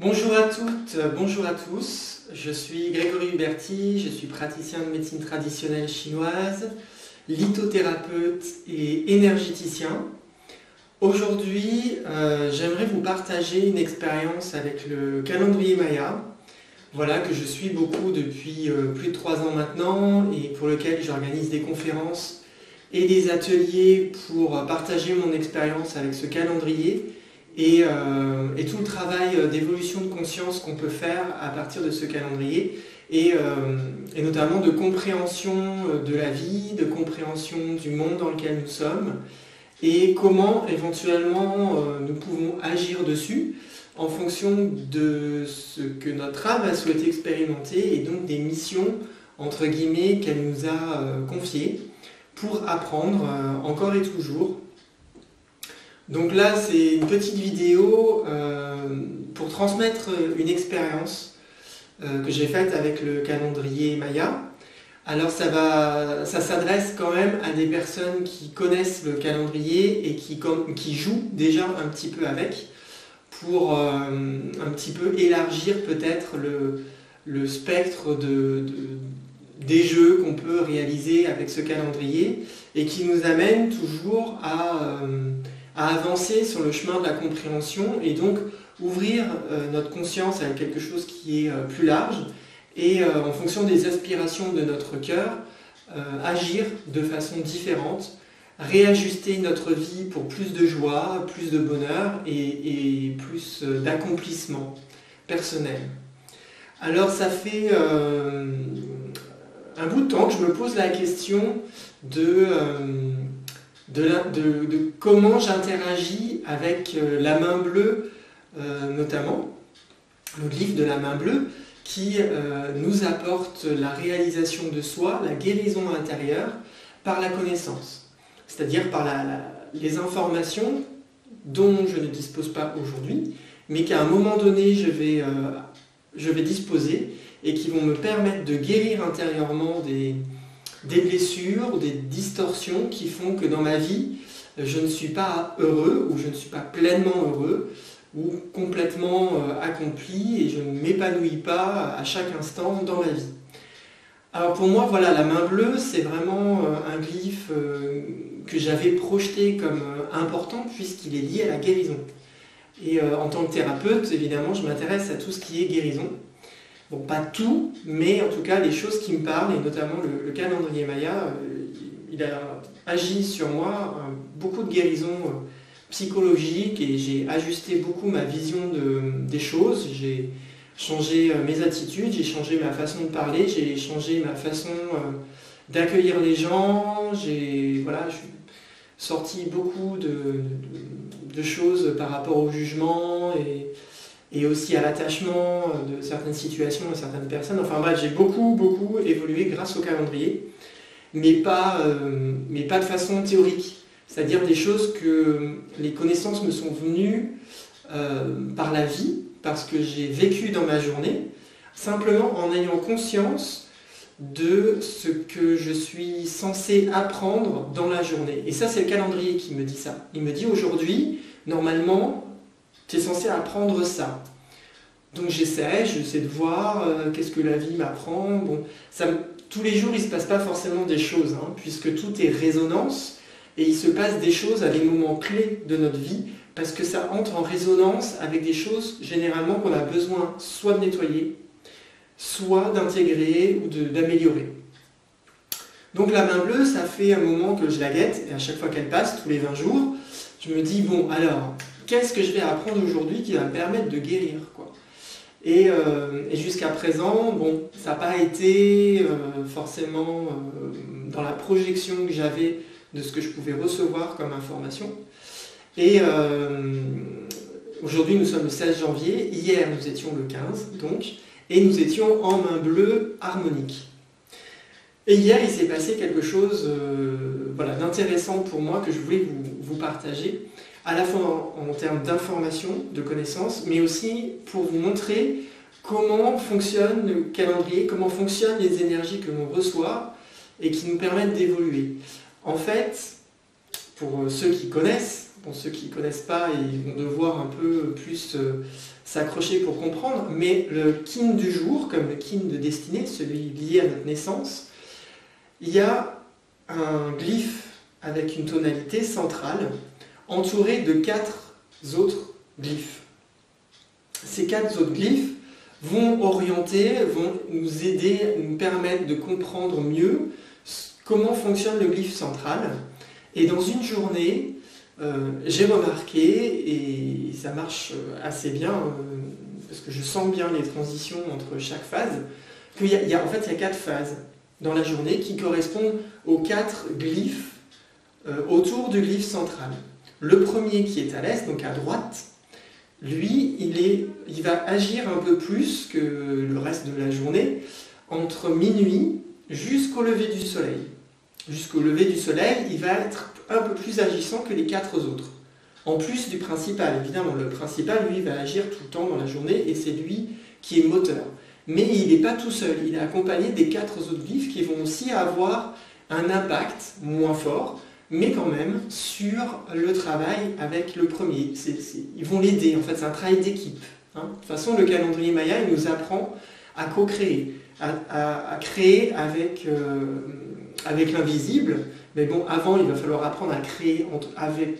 Bonjour à toutes, bonjour à tous. Je suis Grégory Huberti, je suis praticien de médecine traditionnelle chinoise, lithothérapeute et énergéticien. Aujourd'hui, j'aimerais vous partager une expérience avec le calendrier Maya, voilà, que je suis beaucoup depuis plus de 3 ans maintenant et pour lequel j'organise des conférences et des ateliers pour partager mon expérience avec ce calendrier. Et tout le travail d'évolution de conscience qu'on peut faire à partir de ce calendrier et notamment de compréhension de la vie, de compréhension du monde dans lequel nous sommes et comment éventuellement nous pouvons agir dessus en fonction de ce que notre âme a souhaité expérimenter et donc des missions entre guillemets qu'elle nous a confiées pour apprendre encore et toujours. Donc là, c'est une petite vidéo pour transmettre une expérience que j'ai faite avec le calendrier Maya. Alors ça s'adresse quand même à des personnes qui connaissent le calendrier et qui jouent déjà un petit peu avec pour un petit peu élargir peut-être le spectre des jeux qu'on peut réaliser avec ce calendrier et qui nous amène toujours à avancer sur le chemin de la compréhension et donc ouvrir notre conscience à quelque chose qui est plus large et en fonction des aspirations de notre cœur, agir de façon différente, réajuster notre vie pour plus de joie, plus de bonheur et plus d'accomplissement personnel. Alors ça fait un bout de temps que je me pose la question de comment j'interagis avec la main bleue, notamment, le livre de la main bleue, qui nous apporte la réalisation de soi, la guérison intérieure, par la connaissance. C'est-à-dire par les informations dont je ne dispose pas aujourd'hui, mais qu'à un moment donné je vais disposer et qui vont me permettre de guérir intérieurement des blessures ou des distorsions qui font que dans ma vie, je ne suis pas heureux ou je ne suis pas pleinement heureux ou complètement accompli et je ne m'épanouis pas à chaque instant dans ma vie. Alors pour moi, voilà, la main bleue, c'est vraiment un glyphe que j'avais projeté comme important puisqu'il est lié à la guérison. Et en tant que thérapeute, évidemment, je m'intéresse à tout ce qui est guérison. Bon, pas tout, mais en tout cas les choses qui me parlent, et notamment le calendrier Maya, il a agi sur moi, beaucoup de guérisons psychologiques, et j'ai ajusté beaucoup ma vision des choses, j'ai changé mes attitudes, j'ai changé ma façon de parler, j'ai changé ma façon d'accueillir les gens, je suis sorti beaucoup de choses par rapport au jugement, et aussi à l'attachement de certaines situations, de certaines personnes. Enfin bref, j'ai beaucoup évolué grâce au calendrier, mais pas de façon théorique. C'est-à-dire des choses que les connaissances me sont venues par la vie, parce que j'ai vécu dans ma journée, simplement en ayant conscience de ce que je suis censé apprendre dans la journée. Et ça, c'est le calendrier qui me dit ça. Il me dit aujourd'hui, normalement, tu es censé apprendre ça. Donc j'essaie de voir qu'est-ce que la vie m'apprend. Bon, tous les jours, il ne se passe pas forcément des choses, puisque tout est résonance, et il se passe des choses à des moments clés de notre vie, parce que ça entre en résonance avec des choses, généralement, qu'on a besoin soit de nettoyer, soit d'intégrer ou d'améliorer. Donc la main bleue, ça fait un moment que je la guette, et à chaque fois qu'elle passe, tous les 20 jours, je me dis, bon, alors, qu'est-ce que je vais apprendre aujourd'hui qui va me permettre de guérir, quoi. Et jusqu'à présent, bon, ça n'a pas été forcément dans la projection que j'avais de ce que je pouvais recevoir comme information. Et aujourd'hui, nous sommes le 16 janvier, hier nous étions le 15, donc, et nous étions en main bleue harmonique. Et hier, il s'est passé quelque chose d'intéressant pour moi que je voulais vous partager, à la fois en termes d'information, de connaissances, mais aussi pour vous montrer comment fonctionne le calendrier, comment fonctionnent les énergies que l'on reçoit et qui nous permettent d'évoluer. En fait, pour ceux qui connaissent, Bon, ceux qui ne connaissent pas, ils vont devoir un peu plus s'accrocher pour comprendre, mais le kin du jour, comme le kin de destinée, celui lié à notre naissance, il y a un glyphe avec une tonalité centrale, entouré de 4 autres glyphes. Ces 4 autres glyphes vont orienter, vont nous aider, nous permettre de comprendre mieux comment fonctionne le glyphe central. Et dans une journée, j'ai remarqué, et ça marche assez bien, parce que je sens bien les transitions entre chaque phase, qu'il y a 4 phases dans la journée qui correspondent aux 4 glyphes autour du glyphe central. Le premier qui est à l'est, donc à droite, lui, il va agir un peu plus que le reste de la journée, entre minuit jusqu'au lever du soleil. Jusqu'au lever du soleil, il va être un peu plus agissant que les 4 autres. En plus du principal, évidemment, le principal, lui, va agir tout le temps dans la journée, et c'est lui qui est moteur. Mais il n'est pas tout seul, il est accompagné des 4 autres glyphes qui vont aussi avoir un impact moins fort, mais quand même sur le travail avec le premier. Ils vont l'aider, en fait, c'est un travail d'équipe. De toute façon, le calendrier Maya, il nous apprend à co-créer, à créer avec l'invisible. Mais bon, avant, il va falloir apprendre à créer avec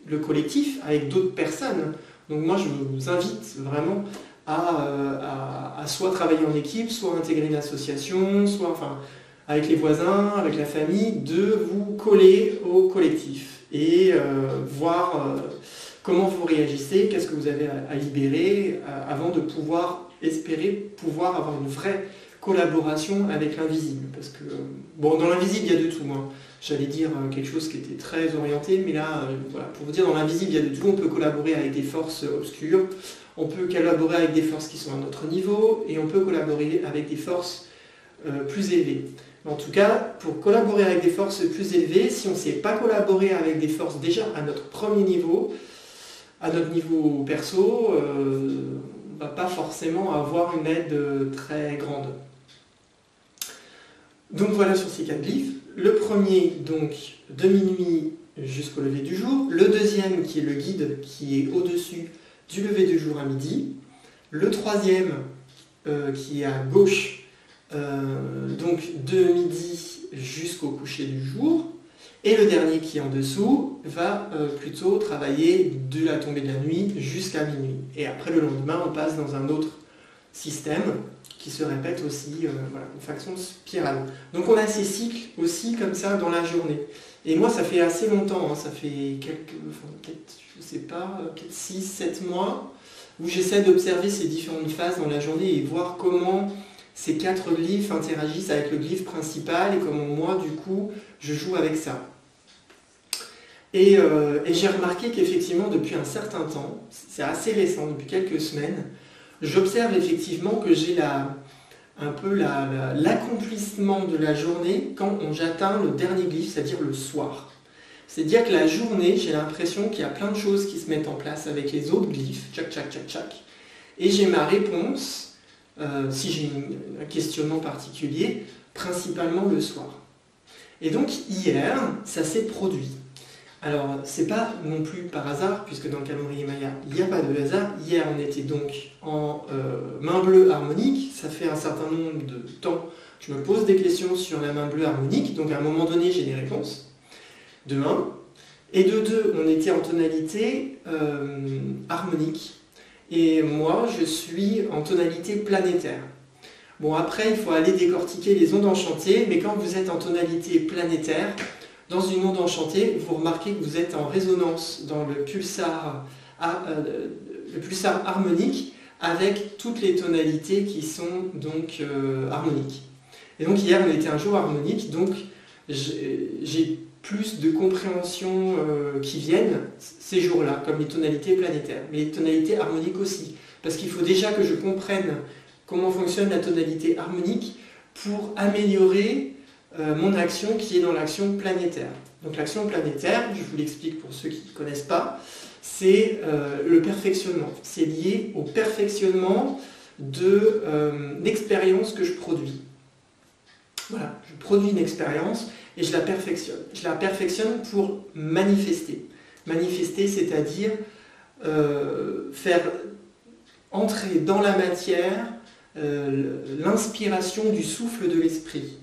le collectif, avec d'autres personnes. Donc moi, je vous invite vraiment à soit travailler en équipe, soit intégrer une association, soit avec les voisins, avec la famille, de vous coller au collectif et voir comment vous réagissez, qu'est-ce que vous avez à libérer avant de espérer pouvoir avoir une vraie collaboration avec l'invisible. Parce que, bon, dans l'invisible, il y a de tout. J'allais dire quelque chose qui était très orienté, mais là, voilà, pour vous dire, dans l'invisible, il y a de tout. On peut collaborer avec des forces obscures, on peut collaborer avec des forces qui sont à notre niveau, et on peut collaborer avec des forces plus élevées. En tout cas, pour collaborer avec des forces plus élevées, si on ne sait pas collaborer avec des forces déjà à notre premier niveau, à notre niveau perso, on ne va pas forcément avoir une aide très grande. Donc voilà sur ces 4 glyphes. Le premier, donc, de minuit jusqu'au lever du jour. Le deuxième, qui est le guide, qui est au-dessus du lever du jour à midi. Le troisième, qui est à gauche, donc de midi jusqu'au coucher du jour. Et le dernier qui est en dessous va plutôt travailler de la tombée de la nuit jusqu'à minuit. Et après le lendemain, on passe dans un autre système qui se répète aussi en façon spirale. Donc on a ces cycles aussi comme ça dans la journée. Et moi ça fait assez longtemps, ça fait je sais pas, 6, 7 mois, où j'essaie d'observer ces différentes phases dans la journée et voir comment ces 4 glyphes interagissent avec le glyphe principal et comment moi du coup je joue avec ça. Et j'ai remarqué qu'effectivement depuis un certain temps, c'est assez récent, depuis quelques semaines, j'observe effectivement que j'ai un peu l'accomplissement de la journée quand j'atteins le dernier glyphe, c'est-à-dire le soir. C'est-à-dire que la journée, j'ai l'impression qu'il y a plein de choses qui se mettent en place avec les autres glyphes, tchac, tchac, tchac, tchac, et j'ai ma réponse, si j'ai un questionnement particulier, principalement le soir. Et donc hier, ça s'est produit. Alors, c'est pas non plus par hasard, puisque dans le calendrier Maya, il n'y a pas de hasard. Hier, on était donc en main bleue harmonique. Ça fait un certain nombre de temps que je me pose des questions sur la main bleue harmonique. Donc, à un moment donné, j'ai des réponses. De 1. Et de 2, on était en tonalité harmonique. Et moi, je suis en tonalité planétaire. Bon, après, il faut aller décortiquer les ondes enchantées, mais quand vous êtes en tonalité planétaire, dans une onde enchantée, vous remarquez que vous êtes en résonance dans le pulsar harmonique avec toutes les tonalités qui sont donc harmoniques. Et donc hier, on était un jour harmonique, donc j'ai plus de compréhension qui viennent ces jours-là, comme les tonalités planétaires, mais les tonalités harmoniques aussi. Parce qu'il faut déjà que je comprenne comment fonctionne la tonalité harmonique pour améliorer mon action qui est dans l'action planétaire. Donc l'action planétaire, je vous l'explique pour ceux qui ne connaissent pas, c'est le perfectionnement. C'est lié au perfectionnement de l'expérience que je produis. Voilà, je produis une expérience et je la perfectionne. Je la perfectionne pour manifester. Manifester, c'est-à-dire faire entrer dans la matière l'inspiration du souffle de l'esprit.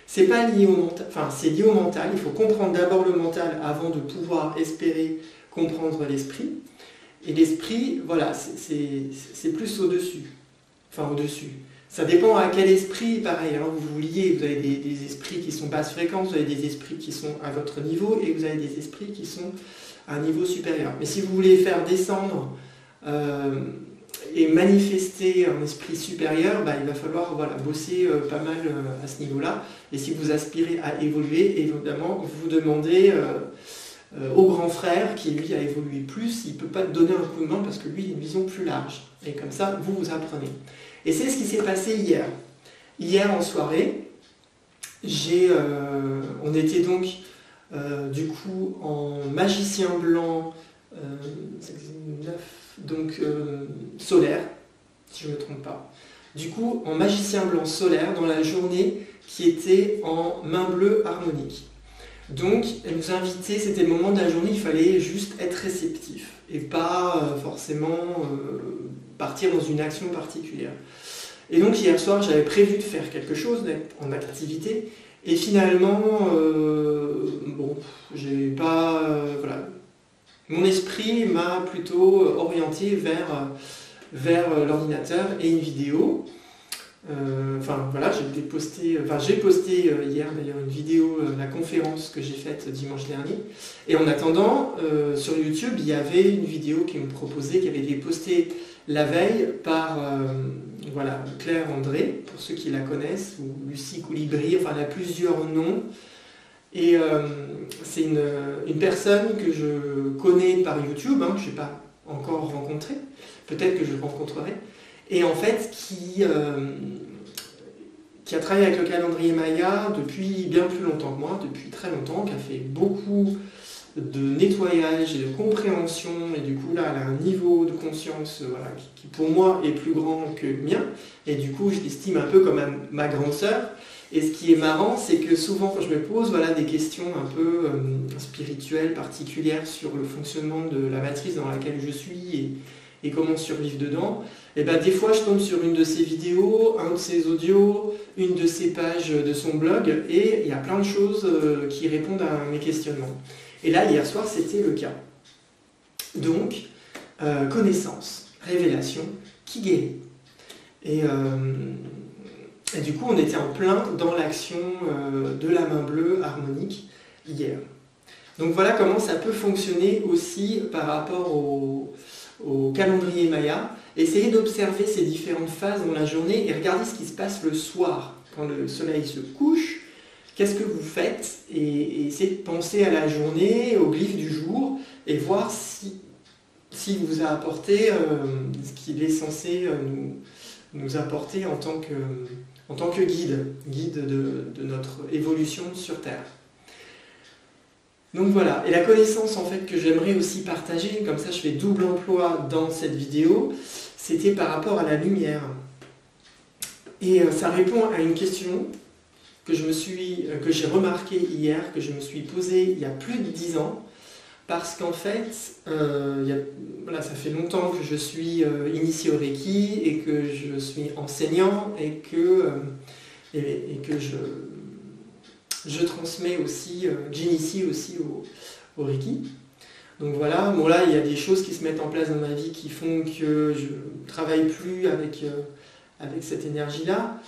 C'est pas lié au mental, enfin c'est lié au mental, il faut comprendre d'abord le mental avant de pouvoir espérer comprendre l'esprit. Et l'esprit, voilà, c'est plus au-dessus. Enfin au-dessus. Ça dépend à quel esprit, pareil, hein, vous liez, vous avez des esprits qui sont basse fréquence, vous avez des esprits qui sont à votre niveau, et vous avez des esprits qui sont à un niveau supérieur. Mais si vous voulez faire descendre et manifester un esprit supérieur, bah, il va falloir voilà, bosser pas mal à ce niveau-là. Et si vous aspirez à évoluer, évidemment, vous demandez au grand frère, qui lui a évolué plus, il ne peut pas te donner un coup de main parce que lui, il a une vision plus large. Et comme ça, vous apprenez. Et c'est ce qui s'est passé hier. Hier en soirée, on était donc du coup en magicien blanc, donc solaire, si je ne me trompe pas. Du coup, en magicien blanc solaire dans la journée qui était en main bleue harmonique. Donc, elle nous invitait, c'était le moment de la journée, il fallait juste être réceptif et pas forcément partir dans une action particulière. Et donc, hier soir, j'avais prévu de faire quelque chose en activité et finalement, bon, j'ai pas. Voilà. Mon esprit m'a plutôt orienté vers l'ordinateur et une vidéo. Enfin voilà, j'ai posté hier d'ailleurs une vidéo, la conférence que j'ai faite dimanche dernier. Et en attendant, sur YouTube, il y avait une vidéo qui me proposait, qui avait été postée la veille par voilà, Claire André, pour ceux qui la connaissent, ou Lucie Coulibri, enfin elle a plusieurs noms. Et c'est une personne que je connais par YouTube, hein, que je n'ai pas encore rencontrée, peut-être que je rencontrerai, et en fait qui a travaillé avec le calendrier Maya depuis bien plus longtemps que moi, depuis très longtemps, qui a fait beaucoup de nettoyage et de compréhension, et du coup là elle a un niveau de conscience voilà, qui pour moi est plus grand que le mien, et du coup je l'estime un peu comme ma grande sœur. Et ce qui est marrant, c'est que souvent quand je me pose voilà, des questions un peu spirituelles, particulières sur le fonctionnement de la matrice dans laquelle je suis et comment survivre dedans, et ben des fois je tombe sur une de ses vidéos, un de ses audios, une de ses pages de son blog, et il y a plein de choses qui répondent à mes questionnements. Et là, hier soir, c'était le cas. Donc, connaissance, révélation, qui guérit. Et du coup, on était en plein dans l'action de la main bleue harmonique hier. Donc voilà comment ça peut fonctionner aussi par rapport au calendrier Maya. Essayez d'observer ces différentes phases dans la journée et regardez ce qui se passe le soir, quand le soleil se couche. Qu'est-ce que vous faites et essayez de penser à la journée, au glyphe du jour, et voir si vous a apporté ce qu'il est censé nous apporter en tant que guide de notre évolution sur Terre. Donc voilà, et la connaissance en fait que j'aimerais aussi partager, comme ça je fais double emploi dans cette vidéo, c'était par rapport à la lumière. Et ça répond à une question que j'ai remarqué hier, que je me suis posée il y a plus de 10 ans, parce qu'en fait, voilà, ça fait longtemps que je suis initié au Reiki et que je suis enseignant et que je transmets aussi, j'initie aussi au Reiki. Donc voilà, bon là il y a des choses qui se mettent en place dans ma vie qui font que je ne travaille plus avec cette énergie-là.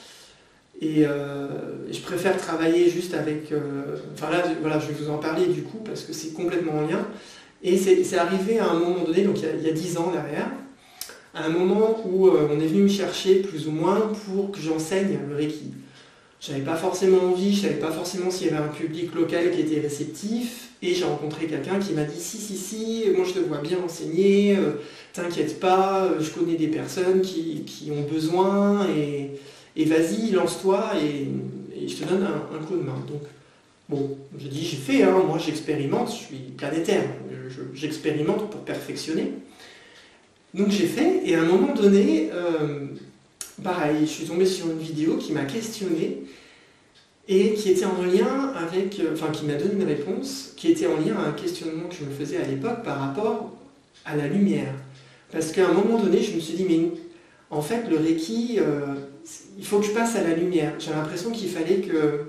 Et je préfère travailler juste avec... enfin là, voilà, je vais vous en parler du coup, parce que c'est complètement en lien. Et c'est arrivé à un moment donné, donc il y a 10 ans derrière, à un moment où on est venu me chercher, plus ou moins, pour que j'enseigne le Reiki. Je n'avais pas forcément envie, je ne savais pas forcément s'il y avait un public local qui était réceptif, et j'ai rencontré quelqu'un qui m'a dit « Si, moi je te vois bien enseigner, t'inquiète pas, je connais des personnes qui ont besoin, et vas-y, lance-toi et je te donne un coup de main. » Donc, bon, j'ai dit, j'ai fait, hein, moi j'expérimente, je suis planétaire, j'expérimente pour perfectionner. Donc j'ai fait, et à un moment donné, pareil, je suis tombé sur une vidéo qui m'a questionné, et qui était en lien avec, enfin qui m'a donné une réponse, qui était en lien à un questionnement que je me faisais à l'époque par rapport à la lumière. Parce qu'à un moment donné, je me suis dit, mais en fait, le Reiki, il faut que je passe à la lumière. J'ai l'impression qu'il fallait que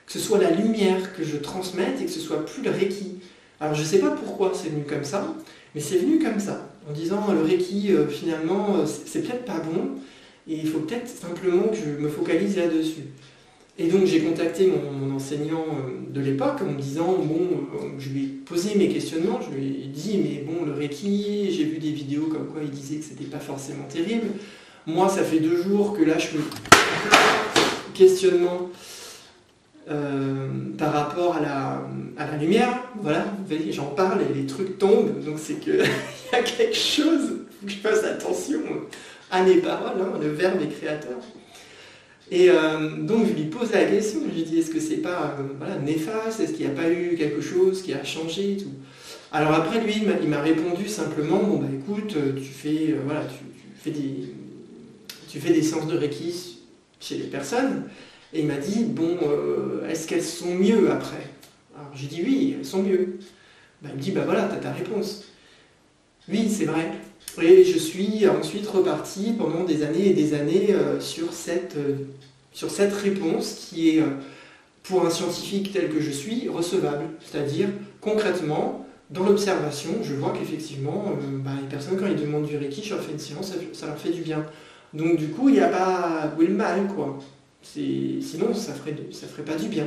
ce soit la lumière que je transmette et que ce soit plus le Reiki. Alors je ne sais pas pourquoi c'est venu comme ça, mais c'est venu comme ça, en disant le Reiki, finalement, c'est peut-être pas bon, et il faut peut-être simplement que je me focalise là-dessus. Et donc j'ai contacté mon enseignant de l'époque en me disant, bon, je lui ai posé mes questionnements, je lui ai dit, mais bon, le Reiki, j'ai vu des vidéos comme quoi il disait que c'était pas forcément terrible. Moi, ça fait 2 jours que là, je me questionnement par rapport à la lumière. Voilà, vous voyez, j'en parle et les trucs tombent, donc c'est qu'il y a quelque chose, il faut que je fasse attention à mes paroles, hein, le verbe est créateur. Et donc je lui pose la question, je lui dis est-ce que c'est pas voilà, néfaste, est-ce qu'il n'y a pas eu quelque chose qui a changé tout. Alors après lui il m'a répondu simplement bon bah écoute tu fais voilà tu fais des séances de Reiki chez les personnes et il m'a dit bon est-ce qu'elles sont mieux après. Alors j'ai dit oui elles sont mieux. Bah, il me dit bah voilà t'as ta réponse. Oui c'est vrai. Et je suis ensuite reparti pendant des années et des années sur cette réponse qui est, pour un scientifique tel que je suis, recevable. C'est-à-dire, concrètement, dans l'observation, je vois qu'effectivement, les personnes, quand ils demandent du Reiki, je leur fais une séance, ça leur fait du bien. Donc du coup, il n'y a pas où est le mal, quoi. Sinon, ça ferait pas du bien.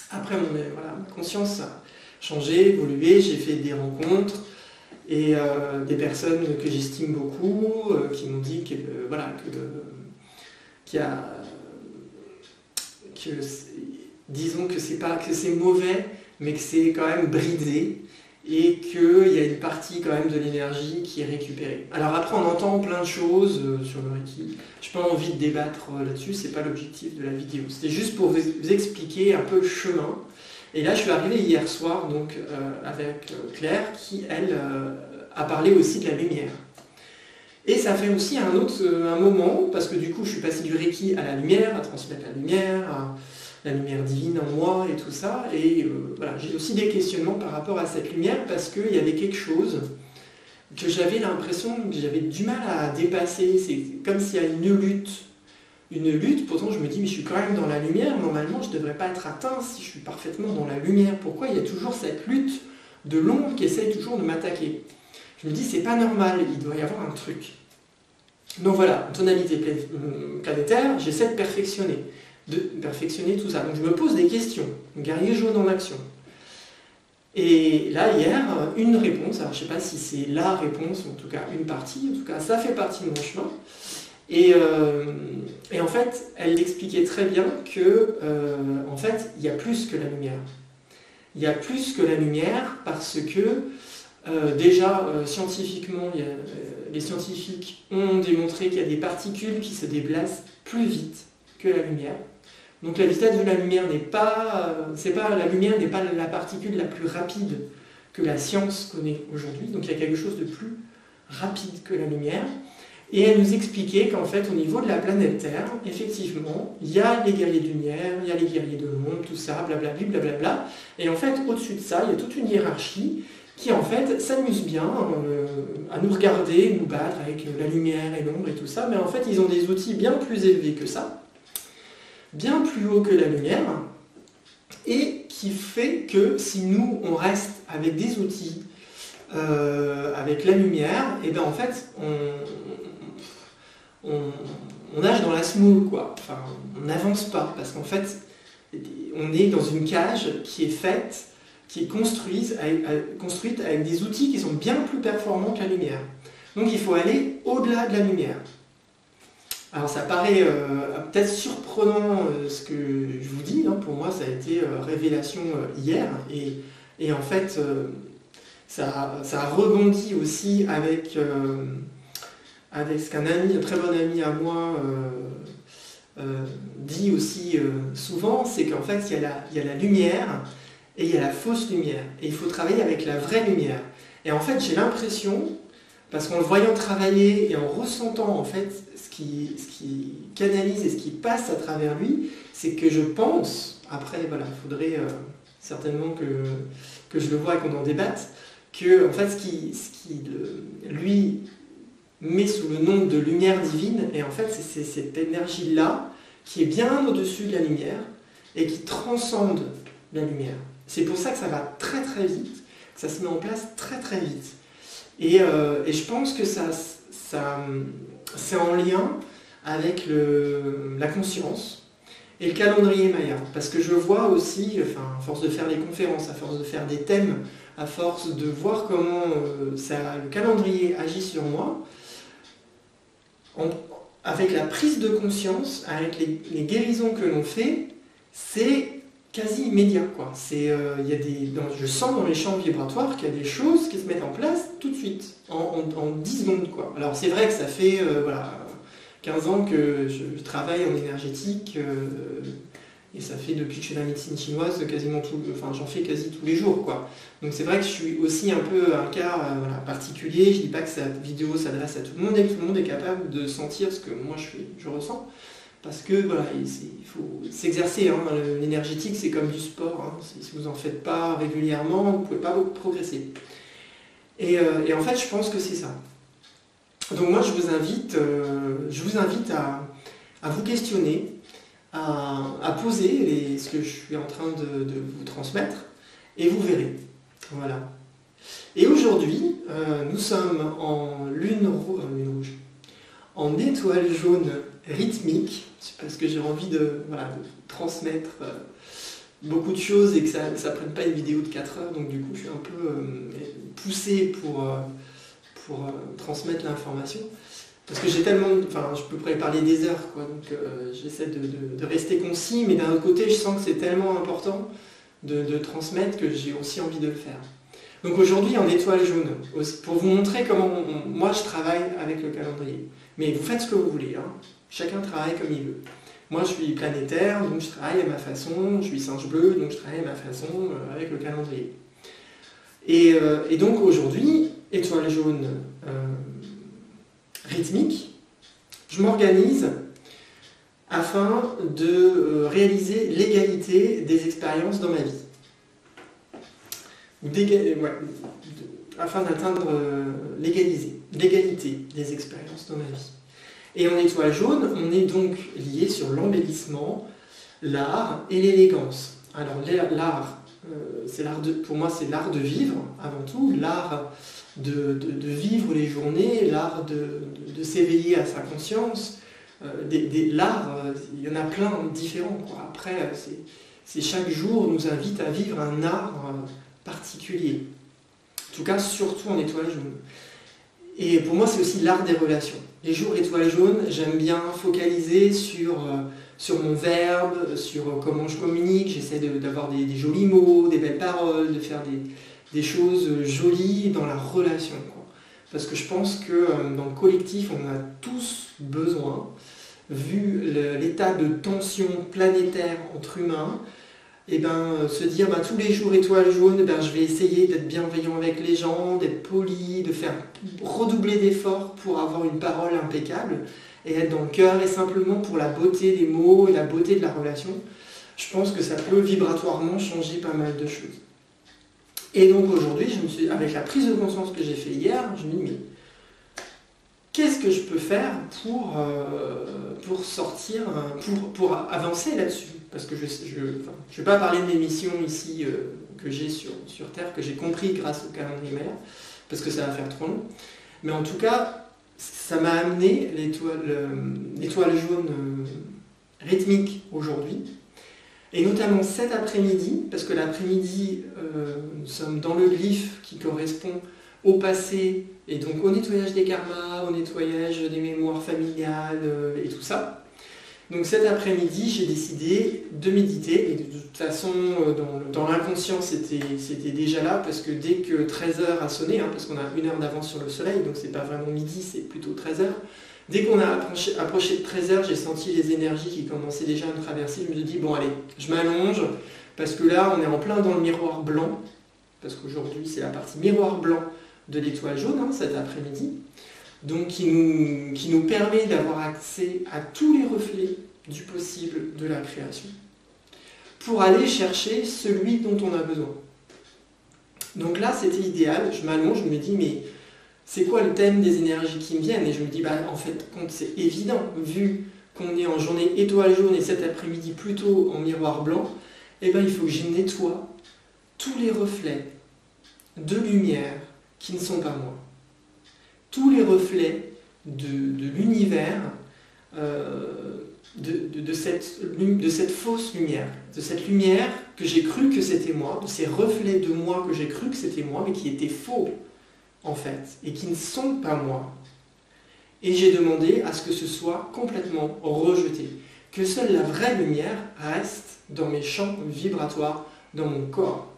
Après, ma conscience a changé, évolué, j'ai fait des rencontres, et des personnes que j'estime beaucoup, qui m'ont dit que disons que c'est mauvais, mais que c'est quand même bridé, et qu'il y a une partie quand même de l'énergie qui est récupérée. Alors après, on entend plein de choses sur le Reiki. Je n'ai pas envie de débattre là-dessus, c'est pas l'objectif de la vidéo. C'était juste pour vous expliquer un peu le chemin. Et là, je suis arrivé hier soir donc, avec Claire, qui, elle, a parlé aussi de la lumière. Et ça fait aussi un moment, parce que du coup, je suis passé du Reiki à la lumière, à transmettre la lumière, à la lumière divine en moi et tout ça. Et voilà, j'ai aussi des questionnements par rapport à cette lumière, parce qu'il y avait quelque chose que j'avais l'impression que j'avais du mal à dépasser. C'est comme s'il y a une lutte, pourtant je me dis mais je suis quand même dans la lumière, normalement je ne devrais pas être atteint si je suis parfaitement dans la lumière. Pourquoi il y a toujours cette lutte de l'ombre qui essaye toujours de m'attaquer? Je me dis c'est pas normal, il doit y avoir un truc. Donc voilà, tonalité planétaire, j'essaie de perfectionner tout ça. Donc je me pose des questions, guerrier jaune en action. Et là hier, une réponse, alors je ne sais pas si c'est la réponse, en tout cas une partie, en tout cas ça fait partie de mon chemin. Et en fait, elle expliquait très bien que, en fait, il y a plus que la lumière. Il y a plus que la lumière parce que, déjà, scientifiquement, les scientifiques ont démontré qu'il y a des particules qui se déplacent plus vite que la lumière. Donc la vitesse de la lumière n'est pas, la lumière n'est pas la particule la plus rapide que la science connaît aujourd'hui. Donc il y a quelque chose de plus rapide que la lumière. Et elle nous expliquait qu'en fait, au niveau de la planète Terre, effectivement, il y a les guerriers de lumière, il y a les guerriers de l'ombre, tout ça, blablabla, blablabla. Et en fait, au-dessus de ça, il y a toute une hiérarchie qui, en fait, s'amuse bien à nous regarder, nous battre avec la lumière et l'ombre et tout ça. Mais en fait, ils ont des outils bien plus élevés que ça, bien plus haut que la lumière, et qui fait que si nous, on reste avec des outils, avec la lumière, et bien en fait, on nage dans la semoule, quoi. Enfin, on n'avance pas, parce qu'en fait, on est dans une cage qui est construite avec des outils qui sont bien plus performants que la lumière. Donc il faut aller au-delà de la lumière. Alors ça paraît peut-être surprenant ce que je vous dis, hein. Pour moi ça a été révélation hier, et en fait ça a rebondi aussi avec ce qu'un très bon ami à moi dit aussi souvent, c'est qu'en fait il y a la lumière et il y a la fausse lumière, et il faut travailler avec la vraie lumière. Et en fait j'ai l'impression parce qu'en le voyant travailler et en ressentant en fait ce qui canalise et ce qui passe à travers lui, c'est que je pense, après voilà, il faudrait certainement que je le voie et qu'on en débatte, que en fait ce qui lui met sous le nom de lumière divine, et en fait c'est cette énergie-là qui est bien au-dessus de la lumière et qui transcende la lumière. C'est pour ça que ça va très très vite, que ça se met en place très très vite. Et je pense que c'est en lien avec la conscience et le calendrier Maya. Parce que je vois aussi, à force de faire des conférences, à force de faire des thèmes, à force de voir comment le calendrier agit sur moi, avec la prise de conscience, avec les guérisons que l'on fait, c'est quasi immédiat, quoi. Je sens dans les champs vibratoires qu'il y a des choses qui se mettent en place tout de suite, en 10 secondes, quoi. Alors c'est vrai que ça fait 15 ans que je travaille en énergétique, et ça fait depuis que je fais la médecine chinoise, j'en fais quasi tous les jours, quoi. Donc c'est vrai que je suis aussi un peu un cas particulier. Je dis pas que cette vidéo s'adresse à tout le monde et que tout le monde est capable de sentir ce que moi je ressens. Parce que voilà, il faut s'exercer. Hein. L'énergétique, c'est comme du sport. Hein. Si vous n'en faites pas régulièrement, vous ne pouvez pas beaucoup progresser. Et en fait, je pense que c'est ça. Donc moi, je vous invite à vous questionner, à poser ce que je suis en train de vous transmettre, et vous verrez. Voilà. Et aujourd'hui, nous sommes en lune rouge, en étoile jaune rythmique, parce que j'ai envie de transmettre beaucoup de choses et que ça ne prenne pas une vidéo de 4 heures, donc du coup je suis un peu poussé pour transmettre l'information, parce que j'ai tellement, je peux parler des heures, quoi, donc j'essaie de rester concis, mais d'un autre côté je sens que c'est tellement important de transmettre que j'ai aussi envie de le faire. Donc aujourd'hui en étoile jaune, pour vous montrer comment moi je travaille avec le calendrier. Mais vous faites ce que vous voulez, hein. Chacun travaille comme il veut. Moi je suis planétaire, donc je travaille à ma façon, je suis singe bleu, donc je travaille à ma façon avec le calendrier. Et donc aujourd'hui, étoile jaune rythmique, je m'organise afin de réaliser l'égalité des expériences dans ma vie. Afin d'atteindre l'égalité des expériences dans ma vie. Et en étoile jaune, on est donc lié sur l'embellissement, l'art et l'élégance. Alors l'art, pour moi c'est l'art de vivre avant tout, l'art de vivre les journées, l'art de s'éveiller à sa conscience. L'art, il y en a plein différents, quoi. Après, c'est chaque jour nous invite à vivre un art particulier. En tout cas, surtout en étoile jaune. Et pour moi, c'est aussi l'art des relations. Les jours étoile jaune, j'aime bien focaliser sur mon verbe, sur comment je communique. J'essaie d'avoir des jolis mots, des belles paroles, de faire des choses jolies dans la relation, quoi. Parce que je pense que dans le collectif, on a tous besoin, vu l'état de tension planétaire entre humains, et se dire tous les jours étoile jaune, je vais essayer d'être bienveillant avec les gens, d'être poli, de faire redoubler d'efforts pour avoir une parole impeccable et être dans le cœur, et simplement pour la beauté des mots et la beauté de la relation. Je pense que ça peut vibratoirement changer pas mal de choses. Et donc aujourd'hui, avec la prise de conscience que j'ai fait hier, je me dis mais qu'est-ce que je peux faire pour sortir, pour avancer là-dessus? Parce que je ne vais pas parler de mes missions ici que j'ai sur Terre, que j'ai compris grâce au calendrier Maya, parce que ça va faire trop long. Mais en tout cas, ça m'a amené l'étoile jaune rythmique aujourd'hui. Et notamment cet après-midi, parce que l'après-midi, nous sommes dans le glyphe qui correspond au passé, et donc au nettoyage des karmas, au nettoyage des mémoires familiales et tout ça. Donc cet après-midi, j'ai décidé de méditer, et de toute façon, dans l'inconscient, c'était déjà là, parce que dès que 13h a sonné, parce qu'on a 1 heure d'avance sur le soleil, donc c'est pas vraiment midi, c'est plutôt 13h, dès qu'on a approché de 13h, j'ai senti les énergies qui commençaient déjà à me traverser. Je me suis dit, bon allez, je m'allonge, parce que là, on est en plein dans le miroir blanc, parce qu'aujourd'hui, c'est la partie miroir blanc de l'étoile jaune cet après-midi, donc qui nous permet d'avoir accès à tous les reflets du possible de la création, pour aller chercher celui dont on a besoin. Donc là, c'était idéal, je m'allonge, je me dis, mais c'est quoi le thème des énergies qui me viennent? Et je me dis, en fait, c'est évident, vu qu'on est en journée étoile jaune et cet après-midi plutôt en miroir blanc, il faut que je nettoie tous les reflets de lumière qui ne sont pas moi. Tous les reflets de l'univers, de cette fausse lumière, de cette lumière que j'ai cru que c'était moi, de ces reflets de moi que j'ai cru que c'était moi, mais qui étaient faux, en fait, et qui ne sont pas moi. Et j'ai demandé à ce que ce soit complètement rejeté, que seule la vraie lumière reste dans mes champs vibratoires, dans mon corps.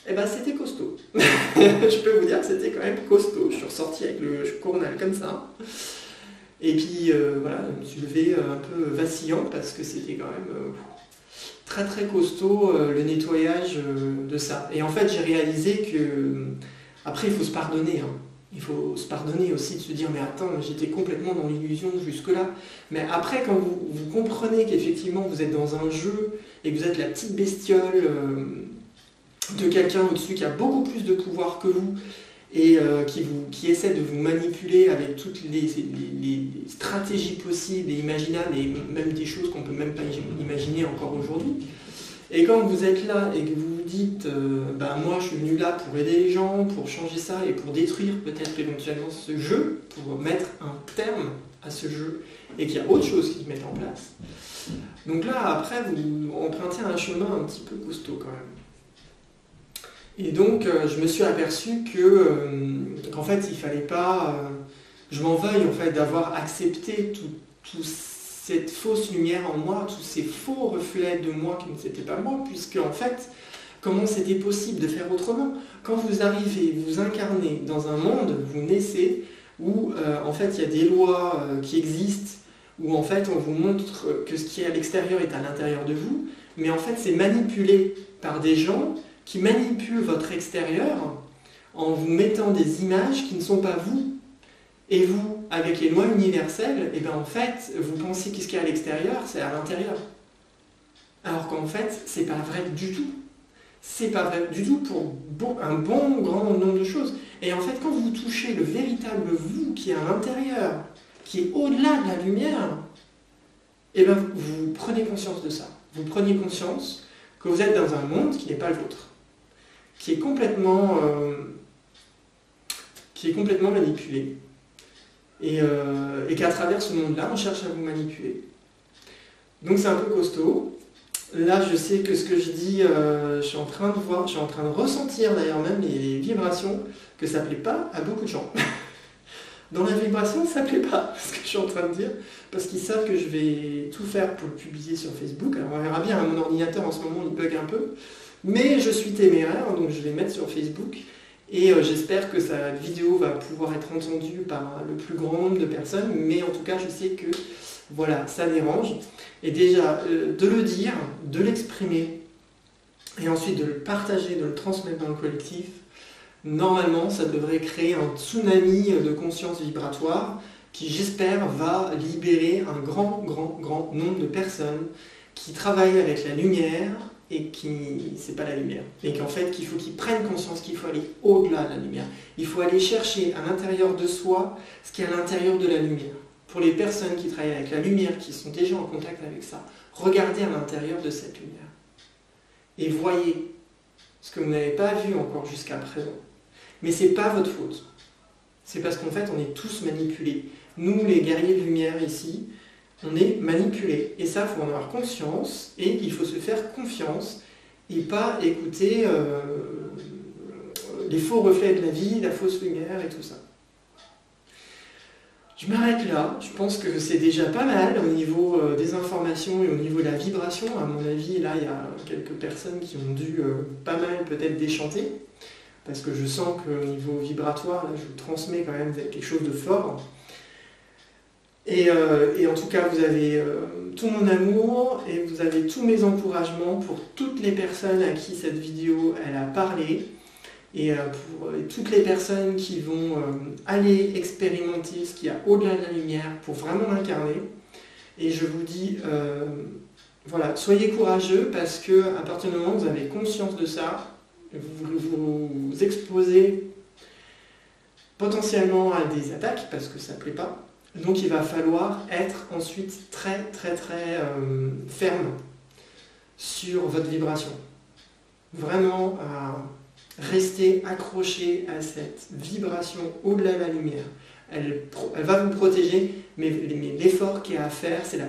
C'était costaud. Je peux vous dire que c'était quand même costaud. Je suis ressorti avec le coronal comme ça. Et puis voilà, je me suis levé un peu vacillant parce que c'était quand même très très costaud le nettoyage de ça. Et en fait, j'ai réalisé que après, il faut se pardonner. Il faut se pardonner aussi de se dire, mais attends, j'étais complètement dans l'illusion jusque-là. Mais après, quand vous comprenez qu'effectivement vous êtes dans un jeu et que vous êtes la petite bestiole de quelqu'un au-dessus qui a beaucoup plus de pouvoir que vous et qui essaie de vous manipuler avec toutes les stratégies possibles et imaginables et même des choses qu'on ne peut même pas imaginer encore aujourd'hui. Et quand vous êtes là et que vous vous dites moi je suis venu là pour aider les gens, pour changer ça et pour détruire peut-être éventuellement ce jeu, pour mettre un terme à ce jeu et qu'il y a autre chose qui se met en place. Donc là après vous empruntez un chemin un petit peu costaud quand même. Et donc je me suis aperçu qu'en fait il ne fallait pas je m'en veuille en fait d'avoir accepté tout cette fausse lumière en moi, tous ces faux reflets de moi qui ne s'étaient pas moi, puisque en fait, comment c'était possible de faire autrement? Quand vous arrivez, vous incarnez dans un monde, vous naissez, où en fait il y a des lois qui existent, où en fait on vous montre que ce qui est à l'extérieur est à l'intérieur de vous, mais en fait c'est manipulé par des gens qui manipulent votre extérieur en vous mettant des images qui ne sont pas vous. Et vous, avec les lois universelles, en fait, vous pensez que ce qui est à l'extérieur, c'est à l'intérieur. Alors qu'en fait, c'est pas vrai du tout. C'est pas vrai du tout pour un bon grand nombre de choses. Et en fait, quand vous touchez le véritable vous qui est à l'intérieur, qui est au-delà de la lumière, vous prenez conscience de ça. Vous prenez conscience que vous êtes dans un monde qui n'est pas le vôtre, qui est complètement manipulé. Et qu'à travers ce monde-là, on cherche à vous manipuler. Donc c'est un peu costaud. Là, je sais que ce que je dis, je suis en train de voir, je suis en train de ressentir d'ailleurs même les vibrations, que ça ne plaît pas à beaucoup de gens. Dans la vibration, ça ne plaît pas, ce que je suis en train de dire, parce qu'ils savent que je vais tout faire pour le publier sur Facebook. Alors on verra bien, mon ordinateur en ce moment, il bug un peu, mais je suis téméraire, donc je vais mettre sur Facebook. Et j'espère que cette vidéo va pouvoir être entendue par le plus grand nombre de personnes, mais en tout cas je sais que voilà, ça dérange. Et déjà, de le dire, de l'exprimer, et ensuite de le partager, de le transmettre dans le collectif, normalement ça devrait créer un tsunami de conscience vibratoire qui, j'espère, va libérer un grand nombre de personnes qui travaillent avec la lumière, et qui c'est pas la lumière, et qu'en fait qu'il faut qu'ils prennent conscience qu'il faut aller au-delà de la lumière. Il faut aller chercher à l'intérieur de soi ce qui est à l'intérieur de la lumière. Pour les personnes qui travaillent avec la lumière, qui sont déjà en contact avec ça, regardez à l'intérieur de cette lumière. Et voyez ce que vous n'avez pas vu encore jusqu'à présent. Mais c'est pas votre faute. C'est parce qu'en fait on est tous manipulés. Nous les guerriers de lumière ici, on est manipulé. Et ça, il faut en avoir conscience, et il faut se faire confiance, et pas écouter les faux reflets de la vie, la fausse lumière et tout ça. Je m'arrête là, je pense que c'est déjà pas mal au niveau des informations et au niveau de la vibration. À mon avis, là, il y a quelques personnes qui ont dû pas mal peut-être déchanter, parce que je sens qu'au niveau vibratoire, là, je vous transmets quand même quelque chose de fort. Et en tout cas, vous avez tout mon amour et vous avez tous mes encouragements pour toutes les personnes à qui cette vidéo elle a parlé. Et pour toutes les personnes qui vont aller expérimenter ce qu'il y a au-delà de la lumière pour vraiment l'incarner. Et je vous dis, voilà, soyez courageux parce que à partir du moment où vous avez conscience de ça, vous vous exposez potentiellement à des attaques parce que ça ne plaît pas. Donc il va falloir être ensuite très ferme sur votre vibration. Vraiment rester accroché à cette vibration au-delà de la lumière. Elle va vous protéger, mais l'effort qu'il y a à faire, c'est la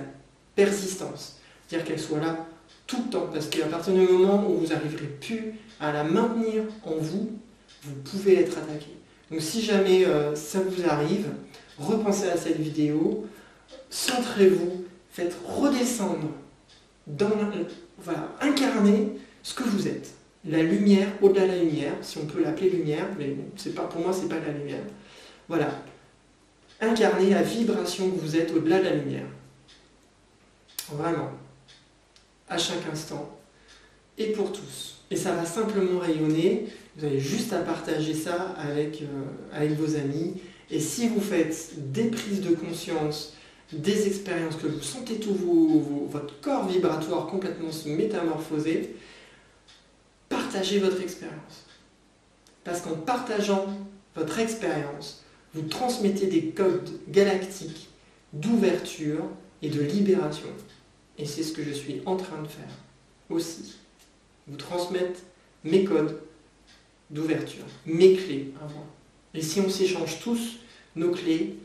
persistance. C'est-à-dire qu'elle soit là tout le temps, parce qu'à partir du moment où vous n'arriverez plus à la maintenir en vous, vous pouvez être attaqué. Donc si jamais ça vous arrive, repensez à cette vidéo, centrez-vous, faites redescendre, voilà, incarnez ce que vous êtes. La lumière, au-delà de la lumière, si on peut l'appeler lumière, mais bon, pour moi, c'est pas la lumière. Voilà. Incarnez la vibration que vous êtes au-delà de la lumière. Vraiment. À chaque instant. Et pour tous. Et ça va simplement rayonner. Vous avez juste à partager ça avec vos amis. Et si vous faites des prises de conscience, des expériences, que vous sentez tout votre corps vibratoire complètement se métamorphoser, partagez votre expérience. Parce qu'en partageant votre expérience, vous transmettez des codes galactiques d'ouverture et de libération. Et c'est ce que je suis en train de faire aussi. Vous transmettre mes codes d'ouverture, mes clés à moi. Et si on s'échange tous nos clés,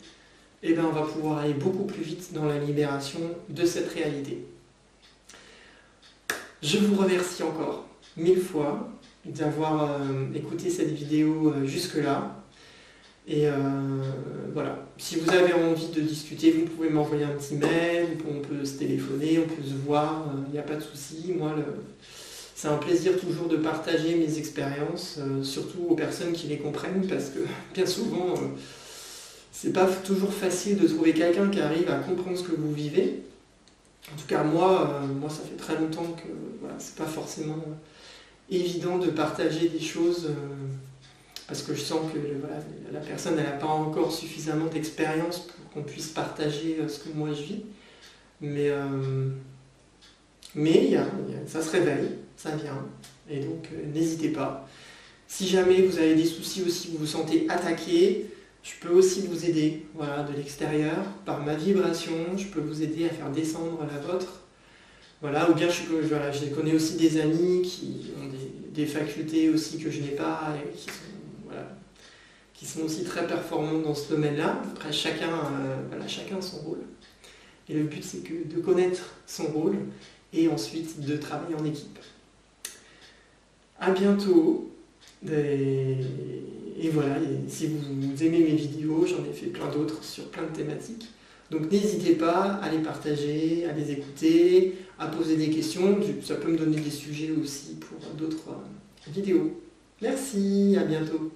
eh bien on va pouvoir aller beaucoup plus vite dans la libération de cette réalité. Je vous remercie encore 1000 fois d'avoir écouté cette vidéo jusque-là. Et voilà, si vous avez envie de discuter, vous pouvez m'envoyer un petit mail, on peut se téléphoner, on peut se voir, il n'y a pas de souci. Moi, c'est un plaisir toujours de partager mes expériences, surtout aux personnes qui les comprennent, parce que bien souvent, c'est pas toujours facile de trouver quelqu'un qui arrive à comprendre ce que vous vivez. En tout cas, moi ça fait très longtemps que voilà, c'est pas forcément évident de partager des choses parce que je sens que voilà, la personne n'a pas encore suffisamment d'expérience pour qu'on puisse partager ce que moi je vis. Mais ça se réveille, ça vient. Et donc n'hésitez pas. Si jamais vous avez des soucis aussi, vous vous sentez attaqué, je peux aussi vous aider voilà, de l'extérieur, par ma vibration, je peux vous aider à faire descendre la vôtre. Voilà, ou bien je connais aussi des amis qui ont des facultés aussi que je n'ai pas, et qui sont aussi très performants dans ce domaine-là. Après, chacun son rôle. Et le but, c'est de connaître son rôle et ensuite de travailler en équipe. À bientôt. Et voilà, si vous aimez mes vidéos, j'en ai fait plein d'autres sur plein de thématiques. Donc n'hésitez pas à les partager, à les écouter, à poser des questions. Ça peut me donner des sujets aussi pour d'autres vidéos. Merci, à bientôt.